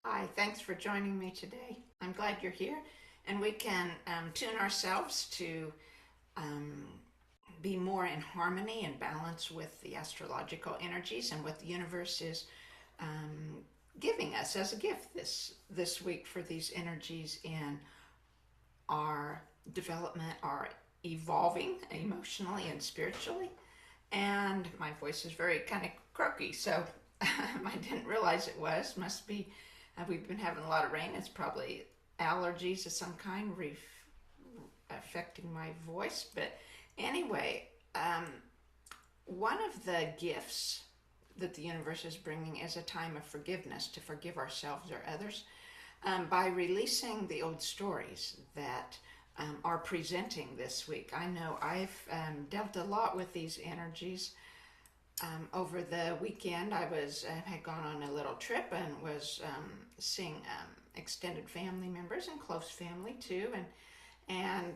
Hi, thanks for joining me today. I'm glad you're here, and we can tune ourselves to um, be more in harmony and balance with the astrological energies and what the universe is um, giving us as a gift this week for these energies in our development, our evolving emotionally and spiritually. And my voice is very kind of croaky, so I didn't realize it was. Must be, we've been having a lot of rain. It's probably allergies of some kind affecting my voice. But anyway, one of the gifts that the universe is bringing is a time of forgiveness, to forgive ourselves or others, by releasing the old stories that are presenting this week. I know I've dealt a lot with these energies. Over the weekend, I had gone on a little trip and was seeing extended family members and close family too, and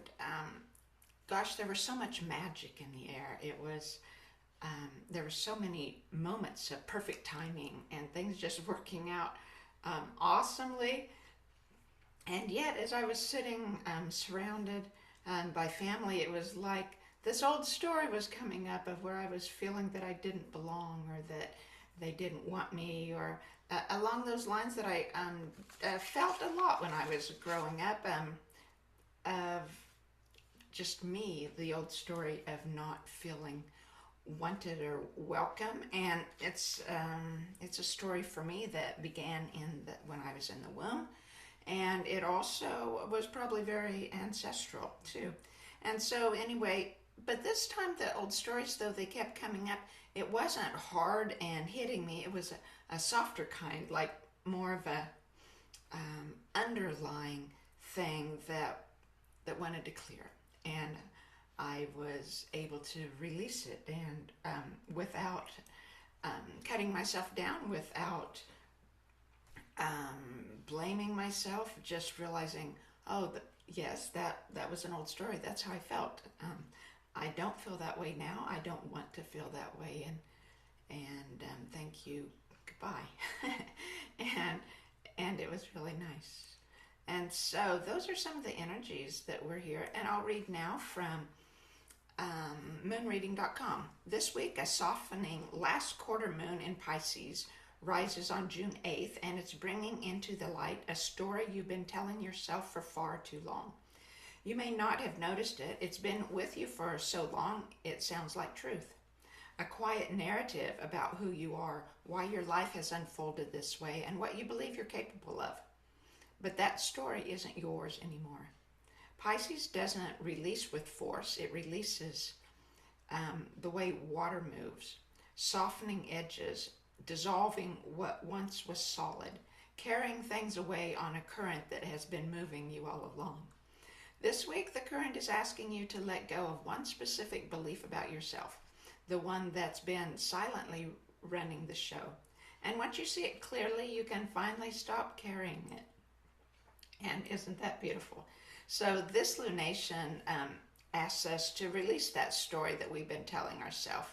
gosh, there was so much magic in the air. It was there were so many moments of perfect timing and things just working out awesomely. And yet, as I was sitting surrounded by family, it was like this old story was coming up of where I was feeling that I didn't belong, or that they didn't want me, or along those lines that I felt a lot when I was growing up, of just me, the old story of not feeling wanted or welcome. And it's a story for me that began when I was in the womb, and it also was probably very ancestral too. And so anyway, but this time the old stories, though they kept coming up, it wasn't hard and hitting me. It was a softer kind, like more of a underlying thing that wanted to clear, and I was able to release it, and without cutting myself down, without blaming myself, just realizing, oh, yes, that was an old story. That's how I felt. I don't feel that way now. I don't want to feel that way, and thank you, goodbye, and it was really nice. And so those are some of the energies that were here, and I'll read now from moonreading.com. This week, a softening last quarter moon in Pisces rises on June 8th, and it's bringing into the light a story you've been telling yourself for far too long. You may not have noticed it. It's been with you for so long, it sounds like truth. A quiet narrative about who you are, why your life has unfolded this way, and what you believe you're capable of. But that story isn't yours anymore. Pisces doesn't release with force, it releases the way water moves, softening edges, dissolving what once was solid, carrying things away on a current that has been moving you all along. This week, the current is asking you to let go of one specific belief about yourself, the one that's been silently running the show. And once you see it clearly, you can finally stop carrying it. And isn't that beautiful? So this lunation asks us to release that story that we've been telling ourselves.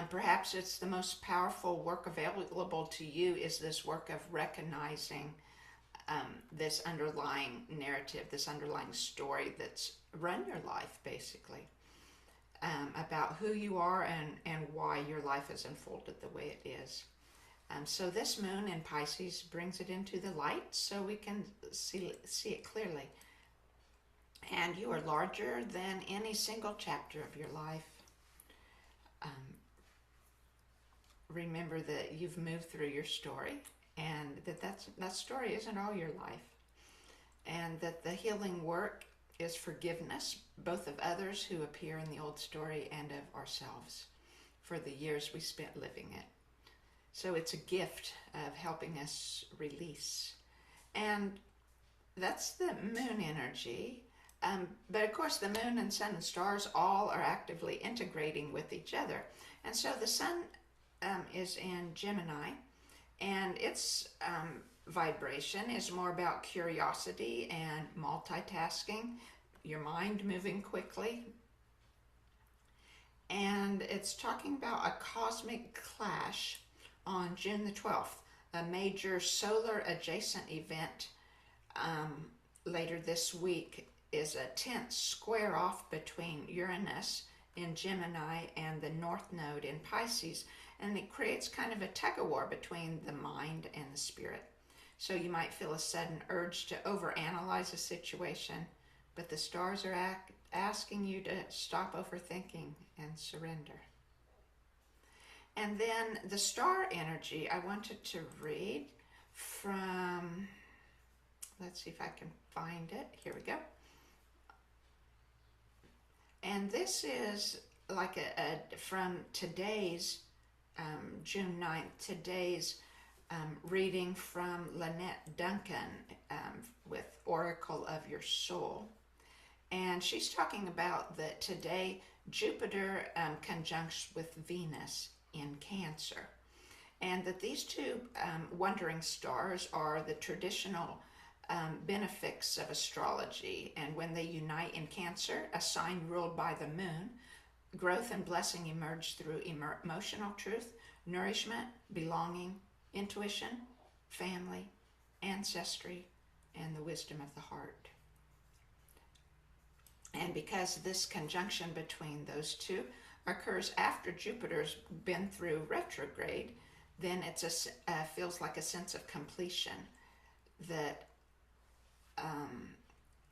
Perhaps it's the most powerful work available to you is this work of recognizing this underlying narrative, this underlying story that's run your life, basically, about who you are and why your life has unfolded the way it is. So this moon in Pisces brings it into the light so we can see it clearly. And you are larger than any single chapter of your life. Remember that you've moved through your story, and that story isn't all your life. And that the healing work is forgiveness, both of others who appear in the old story and of ourselves for the years we spent living it. So it's a gift of helping us release. And that's the moon energy. But of course, the moon and sun and stars all are actively integrating with each other. And so the sun is in Gemini, and its vibration is more about curiosity and multitasking, your mind moving quickly. And it's talking about a cosmic clash on June the 12th, a major solar adjacent event later this week is a tense square off between Uranus in Gemini and the North Node in Pisces, and it creates kind of a tug-of-war between the mind and the spirit. So you might feel a sudden urge to overanalyze a situation, but the stars are asking you to stop overthinking and surrender. And then the star energy, I wanted to read from, let's see if I can find it. Here we go. And this is like from today's, June 9th, today's reading from Lynette Duncan with Oracle of Your Soul. And she's talking about that today Jupiter conjuncts with Venus in Cancer. And that these two wandering stars are the traditional benefics of astrology. And when they unite in Cancer, a sign ruled by the moon, growth and blessing emerge through emotional truth, nourishment, belonging, intuition, family, ancestry, and the wisdom of the heart. And because this conjunction between those two occurs after Jupiter's been through retrograde, then it's feels like a sense of completion that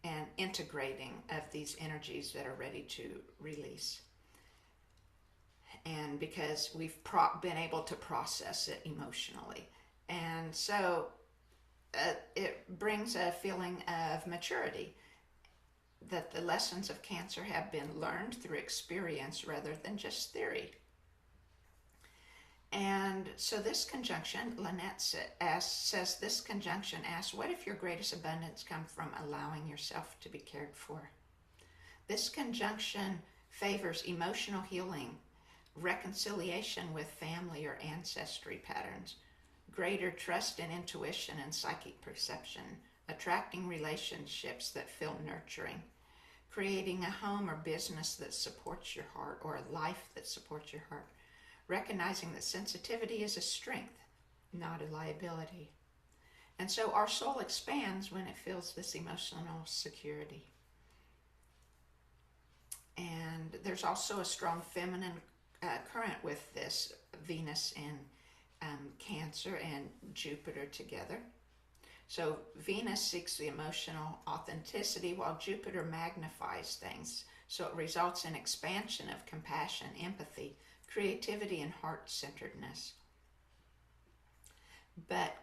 and integrating of these energies that are ready to release. And because we've been able to process it emotionally. And so it brings a feeling of maturity, that the lessons of Cancer have been learned through experience rather than just theory. And so this conjunction, Lynette says this conjunction asks, what if your greatest abundance comes from allowing yourself to be cared for? This conjunction favors emotional healing, reconciliation with family or ancestry patterns, greater trust in intuition and psychic perception, attracting relationships that feel nurturing, creating a home or business that supports your heart, or a life that supports your heart, recognizing that sensitivity is a strength, not a liability. And so our soul expands when it feels this emotional security. And there's also a strong feminine current with this Venus and Cancer and Jupiter together. So Venus seeks the emotional authenticity while Jupiter magnifies things. So it results in expansion of compassion, empathy, creativity, and heart-centeredness. But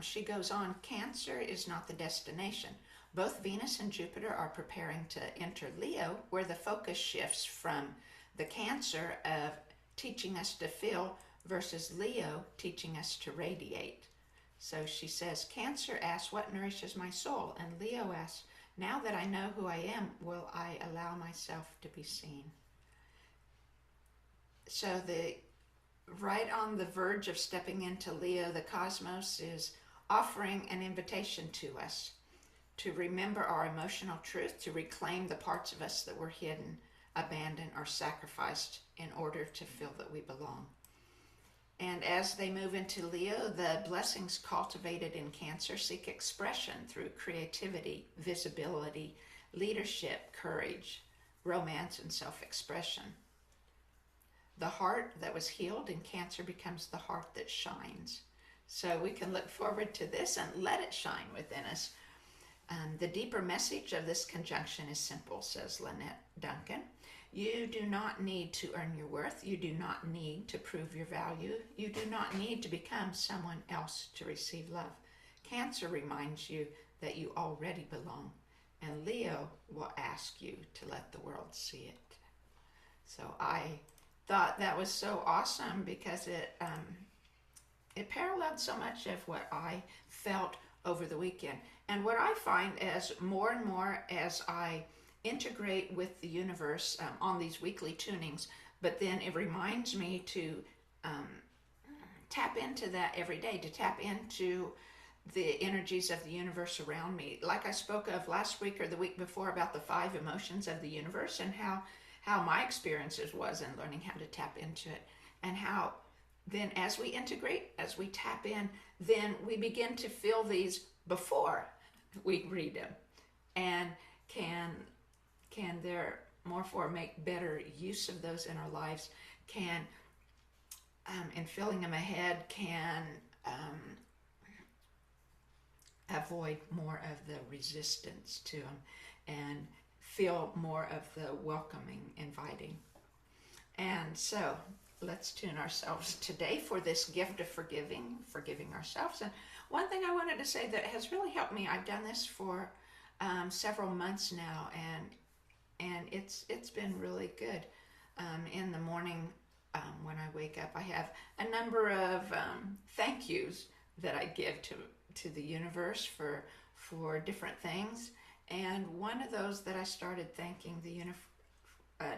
she goes on, Cancer is not the destination. Both Venus and Jupiter are preparing to enter Leo, where the focus shifts from the Cancer of teaching us to feel versus Leo teaching us to radiate. So she says, Cancer asks, what nourishes my soul? And Leo asks, now that I know who I am, will I allow myself to be seen? So right on the verge of stepping into Leo, the cosmos is offering an invitation to us to remember our emotional truth, to reclaim the parts of us that were hidden, abandoned, or sacrificed in order to feel that we belong. And as they move into Leo, the blessings cultivated in Cancer seek expression through creativity, visibility, leadership, courage, romance, and self-expression. The heart that was healed in Cancer becomes the heart that shines. So we can look forward to this and let it shine within us. The deeper message of this conjunction is simple, says Lynette Duncan. You do not need to earn your worth. You do not need to prove your value. You do not need to become someone else to receive love. Cancer reminds you that you already belong, and Leo will ask you to let the world see it. So I thought that was so awesome because it paralleled so much of what I felt over the weekend. And what I find as more and more as I integrate with the universe on these weekly tunings, but then it reminds me to tap into that every day, to tap into the energies of the universe around me. Like I spoke of last week or the week before about the 5 emotions of the universe and how my experiences was in learning how to tap into it, and how then as we integrate, as we tap in, then we begin to feel these before we read them, and can therefore make better use of those in our lives, can in filling them ahead, can avoid more of the resistance to them and feel more of the welcoming, inviting. And so let's tune ourselves today for this gift of forgiving ourselves. And one thing I wanted to say that has really helped me, I've done this for several months now, and it's been really good. In the morning, when I wake up, I have a number of thank yous that I give to the universe for different things. And one of those that I started thanking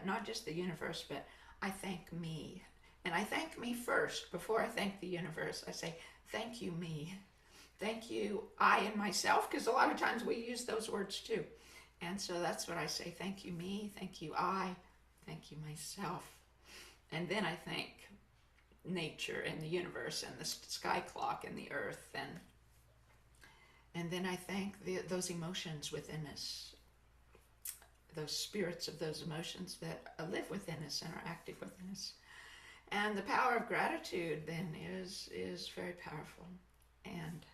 not just the universe, but I thank me. And I thank me first before I thank the universe. I say, thank you, me. Thank you, I and myself, because a lot of times we use those words too. And so that's what I say, thank you, me, thank you, I, thank you, myself. And then I thank nature and the universe and the sky clock and the earth. And then I thank those emotions within us, those spirits of those emotions that live within us and are active within us. And the power of gratitude then is very powerful. And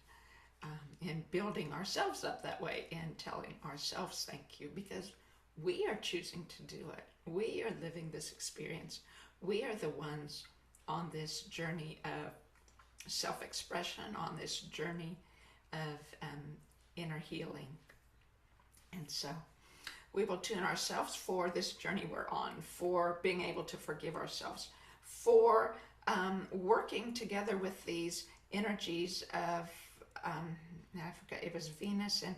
in building ourselves up that way and telling ourselves thank you, because we are choosing to do it. We are living this experience. We are the ones on this journey of self-expression, on this journey of inner healing. And so we will tune ourselves for this journey we're on, for being able to forgive ourselves, for working together with these energies of, I forgot, it was Venus and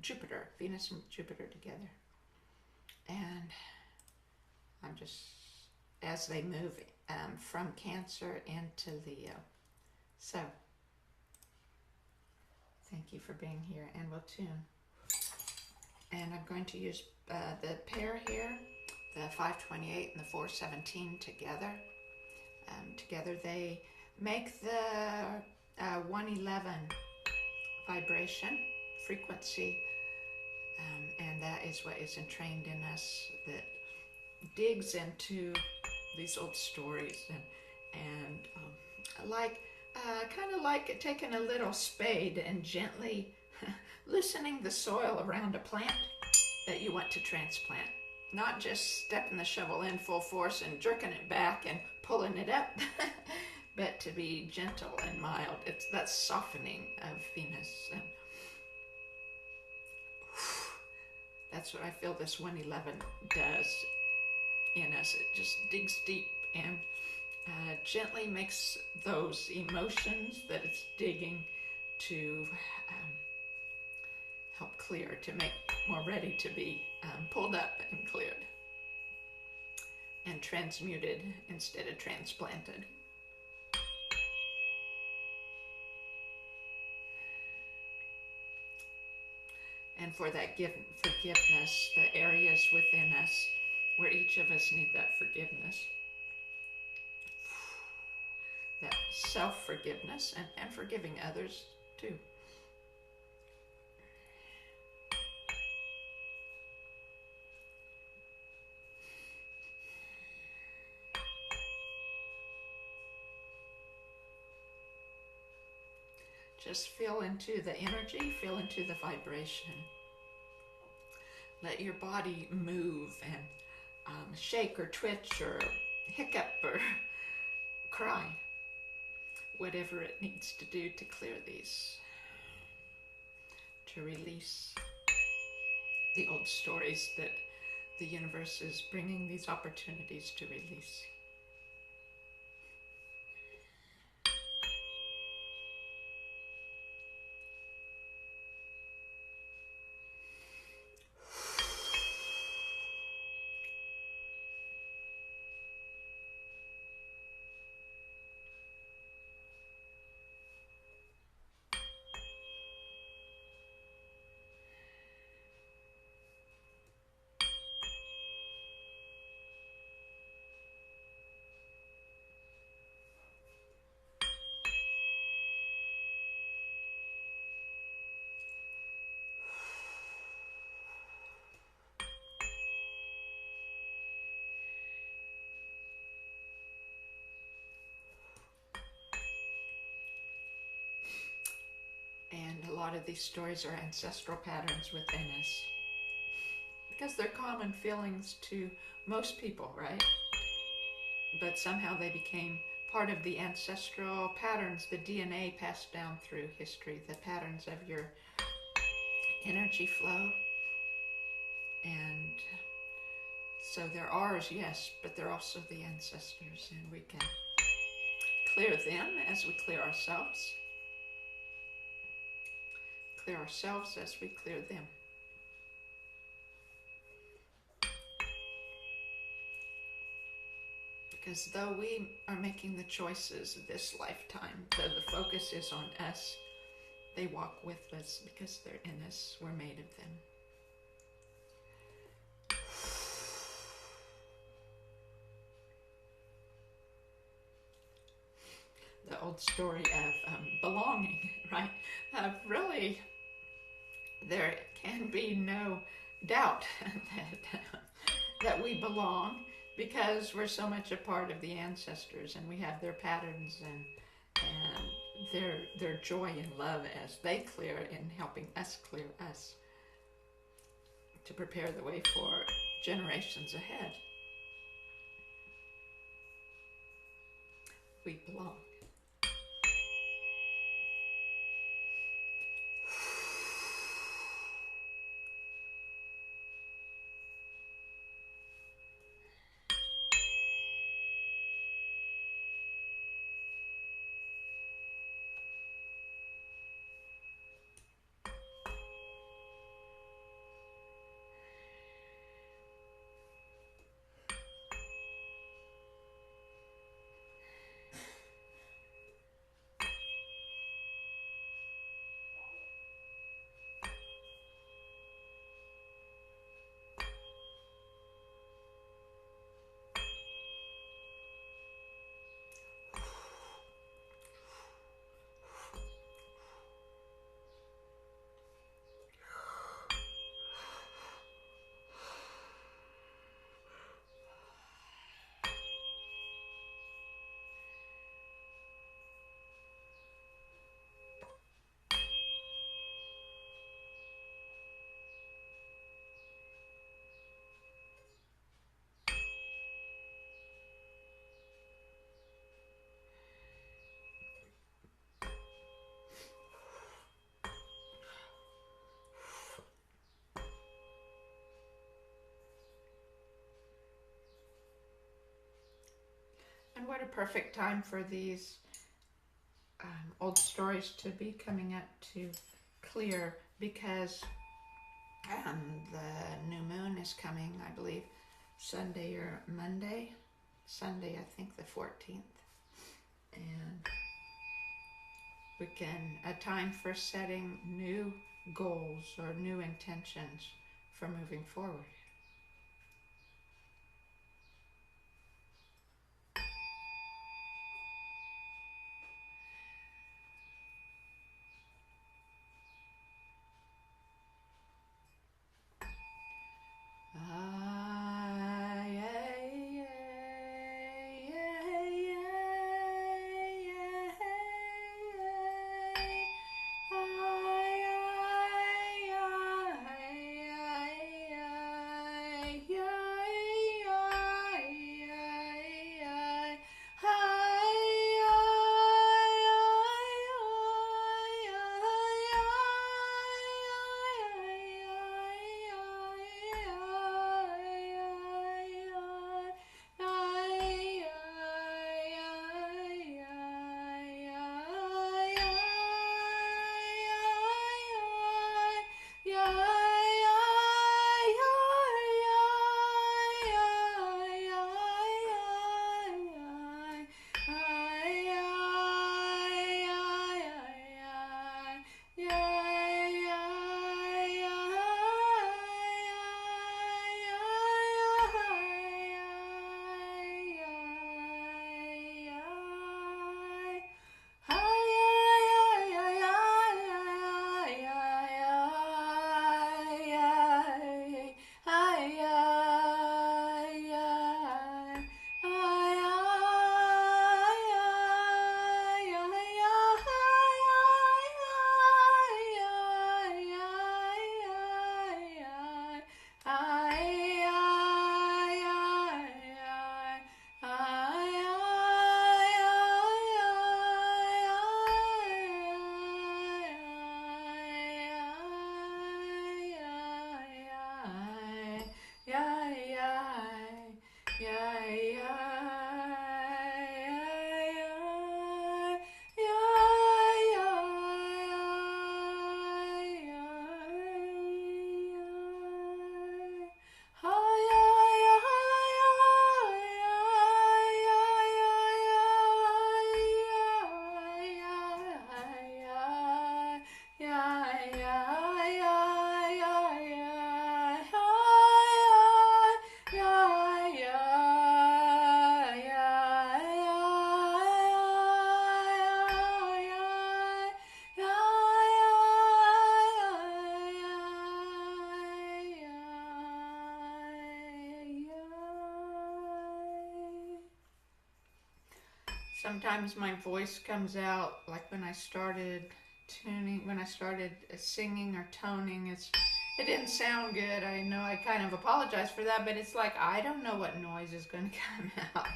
Jupiter, Venus and Jupiter together. And I'm just, as they move from Cancer into Leo. So, thank you for being here, and we'll tune. And I'm going to use the pair here, the 528 and the 417 together. Together they make the 111 vibration frequency, and that is what is entrained in us, that digs into these old stories and kind of like taking a little spade and gently loosening the soil around a plant that you want to transplant. Not just stepping the shovel in full force and jerking it back and pulling it up, but to be gentle and mild. It's that softening of Venus. And that's what I feel this 111 does in us. It just digs deep and gently makes those emotions that it's digging to help clear, to make more ready to be pulled up and cleared and transmuted instead of transplanted. And for that forgiveness, the areas within us where each of us need that forgiveness, that self-forgiveness, and forgiving others too. Just feel into the energy, feel into the vibration. Let your body move and shake or twitch or hiccup or cry. Whatever it needs to do to clear these. To release the old stories that the universe is bringing these opportunities to release. lot of these stories are ancestral patterns within us because they're common feelings to most people, right? But somehow they became part of the ancestral patterns, the DNA passed down through history, the patterns of your energy flow. And so they're ours, yes, but they're also the ancestors, and we can clear them as we clear ourselves. Clear ourselves as we clear them. Because though we are making the choices this lifetime, though the focus is on us, they walk with us because they're in us. We're made of them. The old story of belonging, right? Really, there can be no doubt that we belong because we're so much a part of the ancestors, and we have their patterns and their joy and love as they clear in helping us clear us to prepare the way for generations ahead. We belong. And what a perfect time for these old stories to be coming up to clear, because the new moon is coming, I believe, Sunday or Monday. Sunday, I think the 14th. And we can, a time for setting new goals or new intentions for moving forward. Sometimes my voice comes out, like when I started tuning, when I started singing or toning, it didn't sound good. I know I kind of apologize for that, but it's like I don't know what noise is going to come out.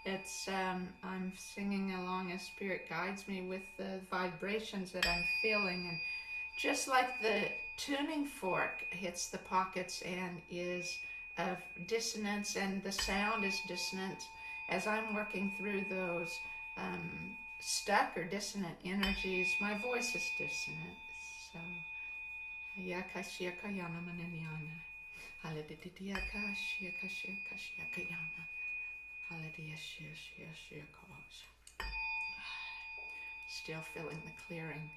It's I'm singing along as Spirit guides me with the vibrations that I'm feeling, and just like the tuning fork hits the pockets and is of dissonance, and the sound is dissonant, as I'm working through those stuck or dissonant energies, my voice is dissonant. So, yakashiyakayana mananyana, haladidiyakashiyakashiyakashiyakayana, haladiyashiyashiyashiyakawash. Still feeling the clearing.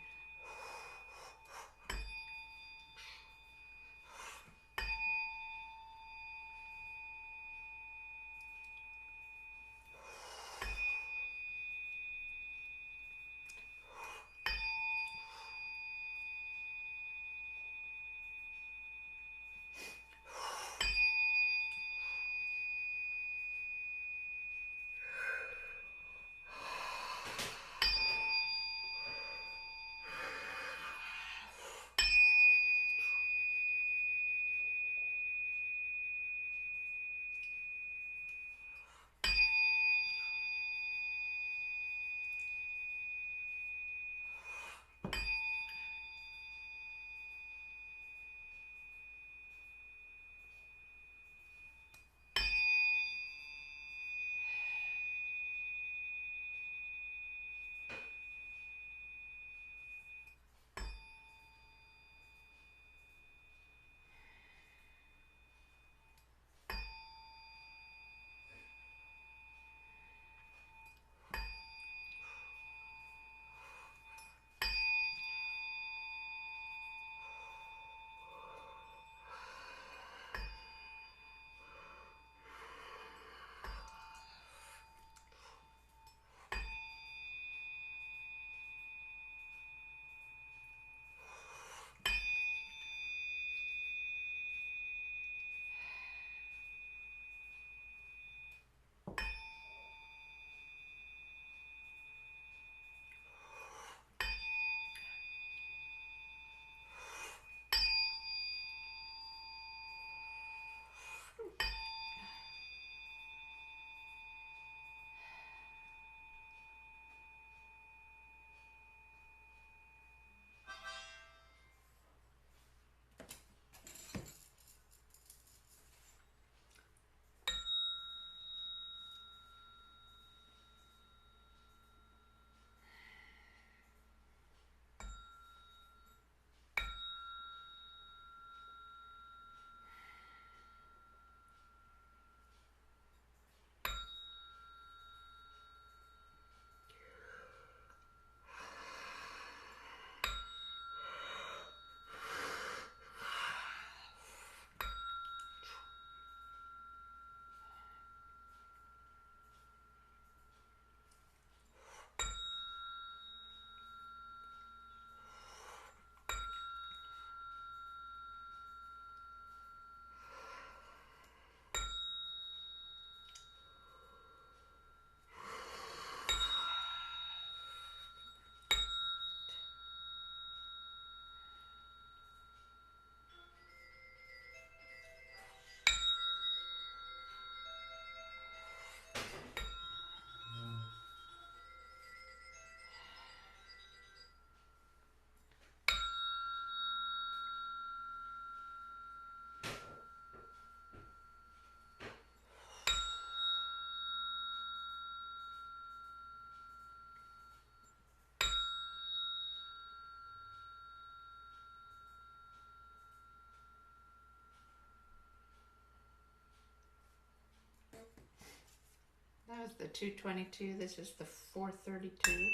That was the 222. This is the 432.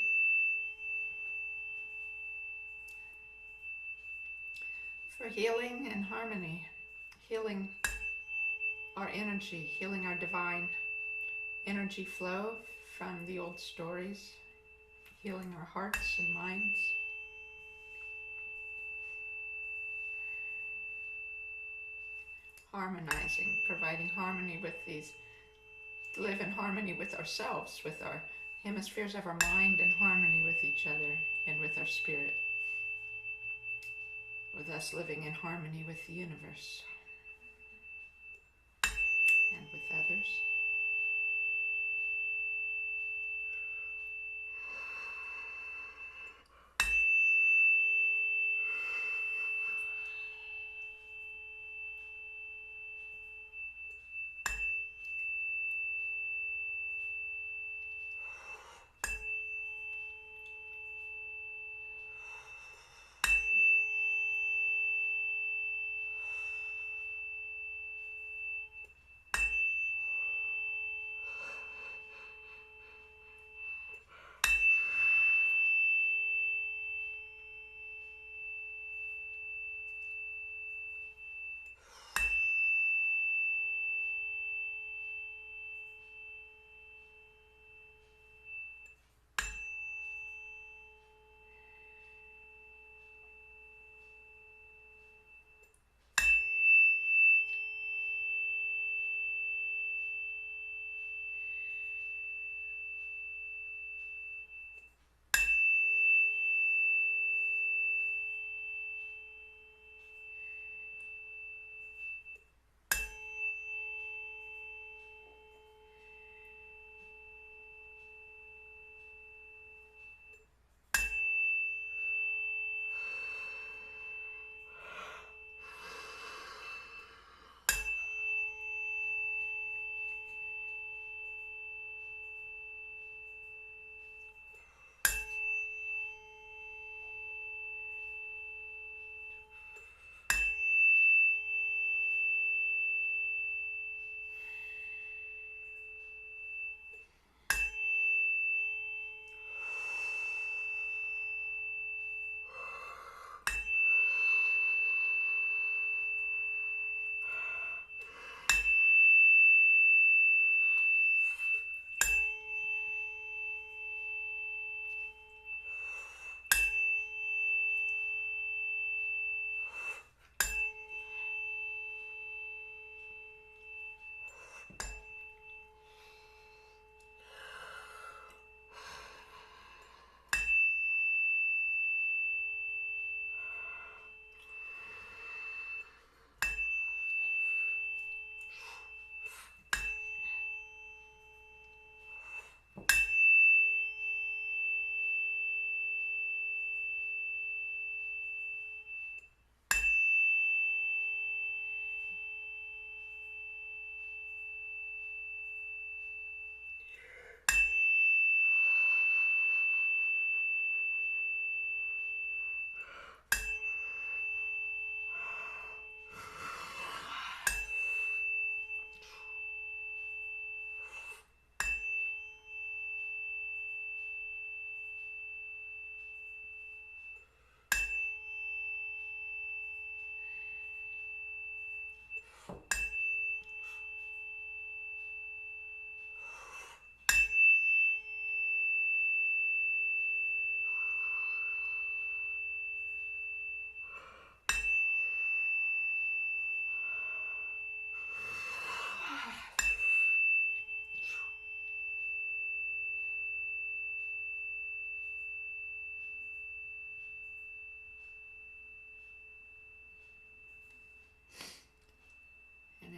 For healing and harmony, healing our energy, healing our divine energy flow from the old stories, healing our hearts and minds. Harmonizing, providing harmony with these, live in harmony with ourselves, with our hemispheres of our mind in harmony with each other and with our spirit, with us living in harmony with the universe and with others.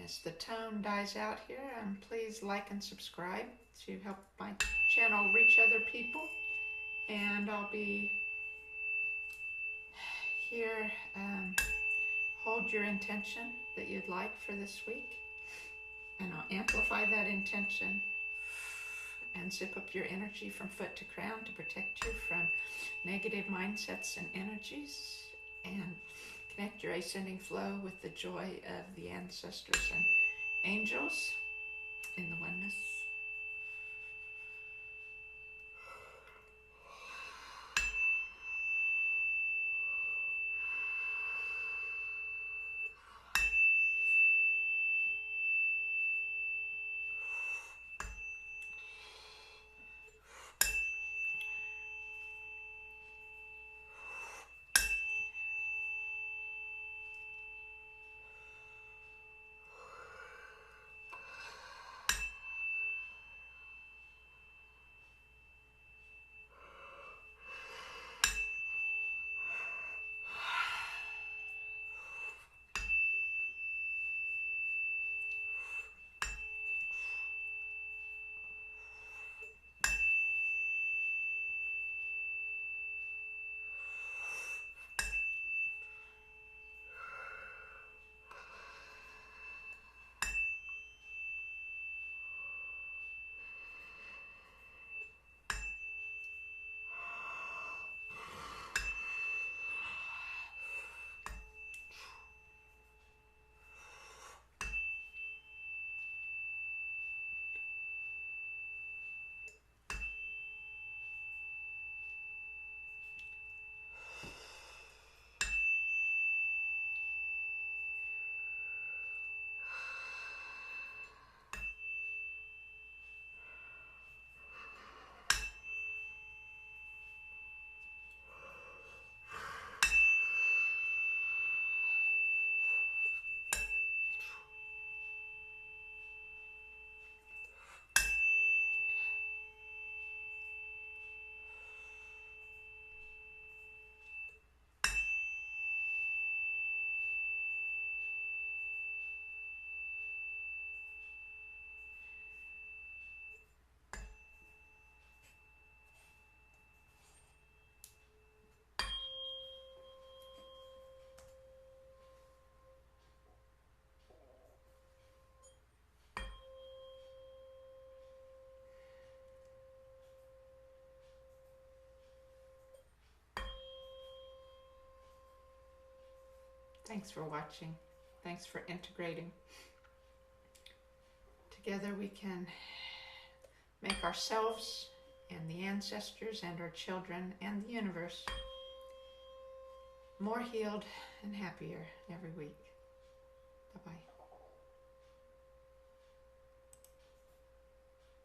As the tone dies out here, please like and subscribe to help my channel reach other people. And I'll be here. Hold your intention that you'd like for this week, and I'll amplify that intention and zip up your energy from foot to crown to protect you from negative mindsets and energies, and connect your ascending flow with the joy of the ancestors and angels in the oneness. Thanks for watching. Thanks for integrating. Together we can make ourselves and the ancestors and our children and the universe more healed and happier every week. Bye-bye.